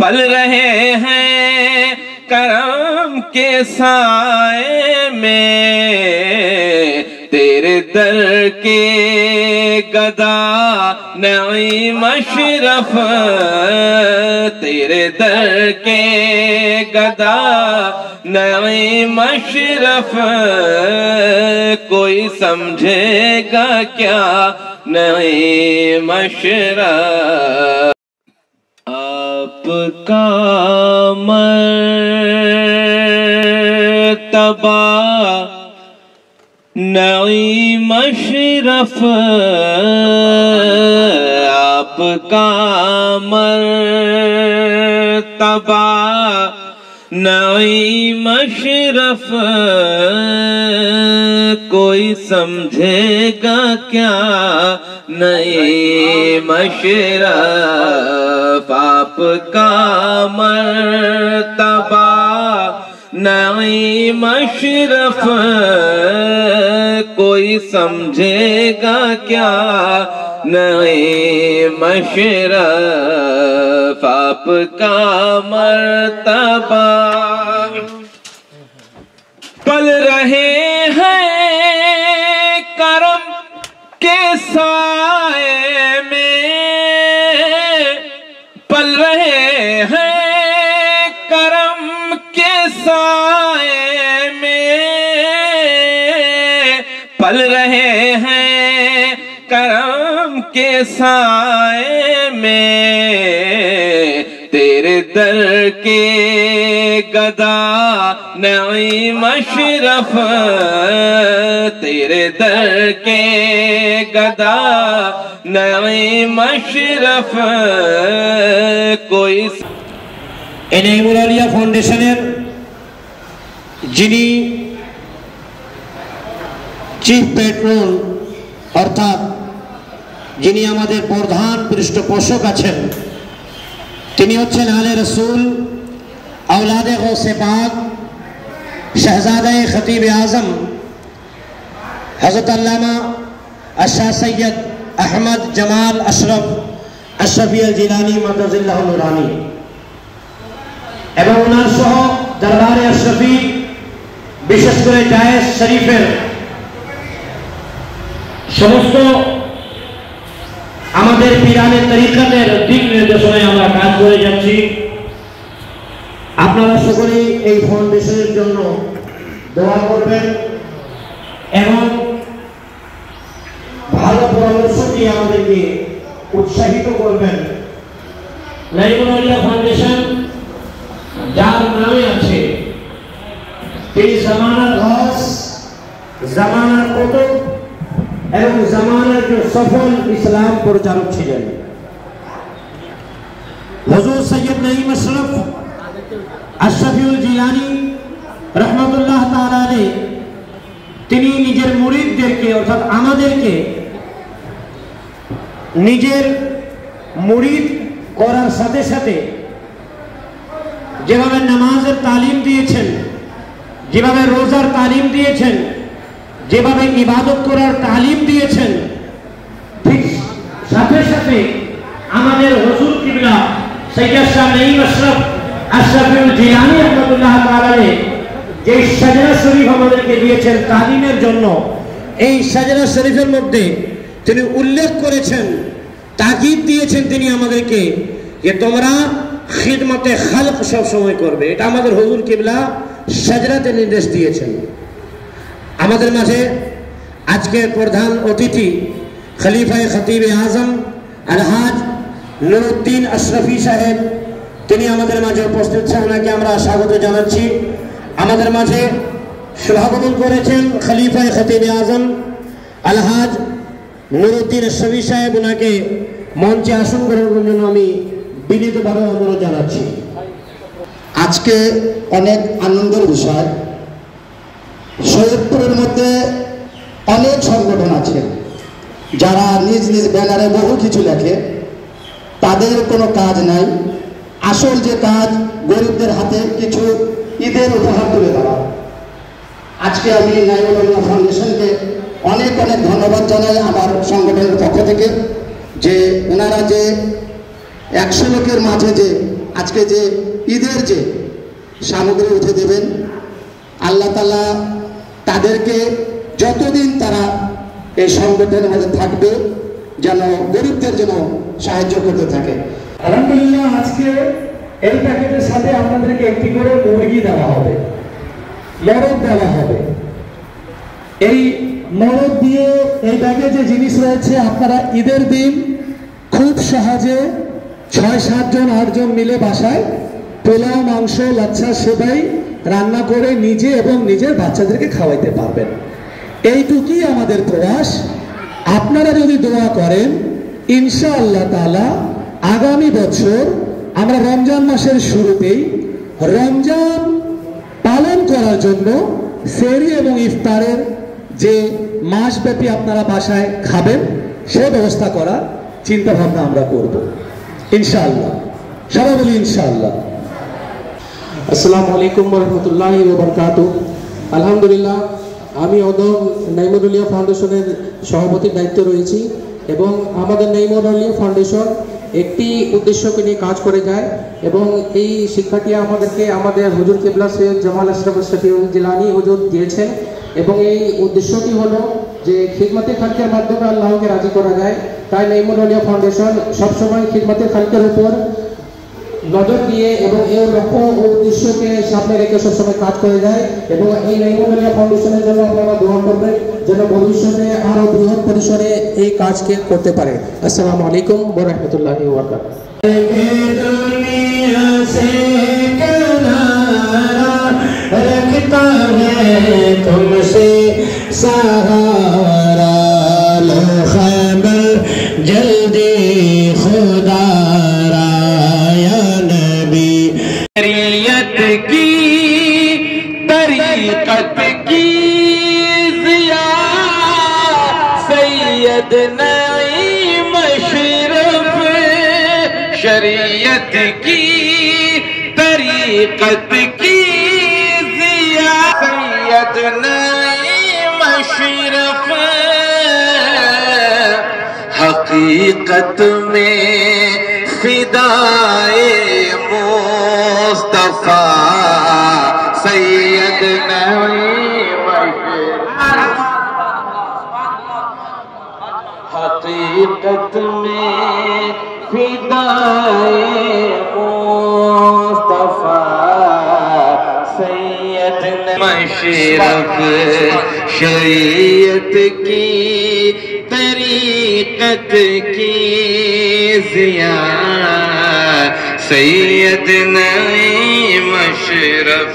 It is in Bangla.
پل رہے ہیں کرم کے سائے میں، تیرے در کے گدا نعیم اشرف، تیرے در کے گدا نعیم اشرف، کوئی سمجھے گا کیا نعیم اشرف؟ آپ کا مرتبہ نعیم اشرف، آپ کا مرتبہ نعیم اشرف، کوئی سمجھے گا کیا نعیم اشرف؟ آپ کا مرتبہ نعیم اشرف، کوئی سمجھے گا کیا نعیم اشرف؟ آپ کا مرتبہ پل رہے ہیں کرم کے سائے میں، پل رہے ہیں کرم کے سائے میں، پل رہے ہیں کرم کے سائے میں، تیرے در کے گدا نعیم اشرف، تیرے در کے گدا نعیم اشرف، کوئی এনায়েমুল আউলিয়া ফাউন্ডেশনের যিনি চিফ পেট্রন অর্থাৎ যিনি আমাদের প্রধান পৃষ্ঠপোষক আছেন, তিনি হচ্ছেন আলে রসুল আওলাদে গৌসে পাক শাহজাদে খতিব আজম হযরত আল্লামা আশা সৈয়দ আহমদ জামাল আশরফ আশরফি আল জিলানী মাদাজিল্লাহ নুরানী এবং ওনার সহ দরবারে আশরফি, বিশেষ করে জায়েজ শরীফের সমস্ত আমাদের পীরানে তরিকাতের দিক নির্দেশনায় আমরা কাজ করে যাচ্ছি। আপনারা সকলেই এই ফাউন্ডেশনের জন্য দোয়া করবেন এবং ভালো পরামর্শ দিয়ে আমাদেরকে উৎসাহিত করবেন। নাইমুল আউলিয়া ফাউন্ডেশন যার নামে আছে, তিনি জামানার ঘাস, জামানার কুতুব এবং জামানার যে সফল ইসলাম প্রচারক ছিলেন। হুজুর সৈয়দ নঈম আশরফ আশরাফিউল জিলানী রহমাতুল্লাহ তাআলা আলাইহি, তিনি নিজের মুরিদদেরকে অর্থাৎ আমাদেরকে নিজের মুরিদ করার সাথে সাথে যেভাবে নামাজের তালিম দিয়েছেন, যেভাবে রোজার তালিম দিয়েছেন, যেভাবে ইবাদত করার তালিম দিয়েছেন, ঠিক সাথে সাথে আমাদের হুজুর কিবলা সৈয়দ শাহ নঈম আশরফ আশরাফিউল জিলানী রহমাতুল্লাহ তাআলা আলাইহি যে সাজরা শরীফ আমাদেরকে দিয়েছেন তালিমের জন্য, এই সাজরা শরীফের মধ্যে তিনি উল্লেখ করেছেন, তাকিদ দিয়েছেন তিনি আমাদেরকে যে তোমরা খিদমতে খালক সব সময় করবে। এটা আমাদের হুজুর কিবলা সাজরাতে নির্দেশ দিয়েছেন। আমাদের মাঝে আজকের প্রধান অতিথি খলিফায়ে খতিব আজম আলহাজ নুরউদ্দিন আশরাফি সাহেব, তিনি আমাদের মাঝে উপস্থিত আছেন, ওনাকে আমরা স্বাগত জানাচ্ছি। আমাদের মাঝে সভাপতিত্ব করেছেন খলিফায়ে খতিব আজম আলহাজ নুরউদ্দিন আশরাফি সাহেব, ওনাকে মঞ্চে আসন গ্রহণের জন্য আমি বিনীতভাবে অনুরোধ জানাচ্ছি। আজকে অনেক আনন্দের বিষয়, সৈয়দপুরের মধ্যে অনেক সংগঠন আছে যারা নিজ নিজ ব্যানারে বহু কিছু লেখে, তাদের কোনো কাজ নাই। আসল যে কাজ গরিবদের হাতে কিছু ঈদের উপহার তুলে দেওয়া। আজকে আমি নাইমুল আউলিয়া ফাউন্ডেশনকে অনেক অনেক ধন্যবাদ জানাই আমার সংগঠনের পক্ষ থেকে, যে ওনারা যে 100 লোকের মাঝে যে আজকে যে ঈদের যে সামগ্রী উঠে দেবেন, আল্লাহ তাআলা তাদেরকে যতদিন তারা এই সংগঠনের মধ্যে থাকবে যেন গরিবদের জন্য সাহায্য করতে থাকে। আলহামদুলিল্লাহ, আজকে এই প্যাকেটের সাথে আপনাদেরকে একটি করে মুরগি দেওয়া হবে, মরদ দেওয়া হবে। এই মরদ দিয়ে এই ব্যাগে যে জিনিস রয়েছে আপনারা ঈদের দিন খুব সহজে 6-7 জন 8 জন মিলে বাসায় পোলাও, মাংস, লাচ্ছা, সেবাই রান্না করে নিজে এবং নিজের বাচ্চাদেরকে খাওয়াইতে পারবেন। এইটুকুই আমাদের প্রয়াস। আপনারা যদি দোয়া করেন ইনশাআল্লাহ তাআলা আগামী বছর আমরা রমজান মাসের শুরুতেই রমজান পালন করার জন্য সেহরি এবং ইফতারের যে মাসব্যাপী আপনারা বাসায় খাবেন সে ব্যবস্থা করার চিন্তা ভাবনা আমরা করব ইনশাআল্লাহ। সবাই বলি ইনশাআল্লাহ। আসসালামু আলাইকুম ওয়া রাহমাতুল্লাহি ওয়া বারাকাতুহু। আলহামদুলিল্লাহ, আমি অদম নাইমুর আলিয়া ফাউন্ডেশনের সভাপতির দায়িত্বে রয়েছি এবং আমাদের নাইমুর আলিয়া ফাউন্ডেশন একটি উদ্দেশ্যকে নিয়ে কাজ করে যায় এবং এই শিক্ষাটি আমাদেরকে আমাদের হুজুর কিবলা সৈয়দ জামাল আশরাফ শফিউল জিলানী হুজুর দিয়েছেন এবং এই উদ্দেশ্যটি হলো যে খিদমতে খালকের মাধ্যমে আল্লাহকে রাজি করা যায়। তাই নাইমুর আলিয়া ফাউন্ডেশন সবসময় খিদমতে খালকের উপর নজর দিয়ে এবং এর লক্ষ্য ও উদ্দেশ্যকে সামনে রেখে সবসময় কাজ করে যায় এবং এই নাইমুর আলিয়া ফাউন্ডেশনের জন্য আপনারা দোয়া করবেন যেন ভবিষ্যতে আরো বৃহৎ পরিসরে এই কাজকে করতে পারে। আসসালামু আলাইকুম ওয়া রাহমাতুল্লাহি ওয়া বারাকাতুহু। दुनिया से किनारा रखता है तुमसे सहारा, लो खैबर जल्दी खुदा रा या नबी। शरीयत की तरीकत की ज़िया सैयद नईम अशरफ, शरीयत की तरीकत की ज़िया सैयद नईम अशरफ, हकीकत में फिदाए मुस्तफा सैयद नईम अशरफ, हकीकत में फिदाए मुस्तफा सैयद नईम अशरफ, शरीयत की तरीकत की ज़िया सैयद नईम अशरफ।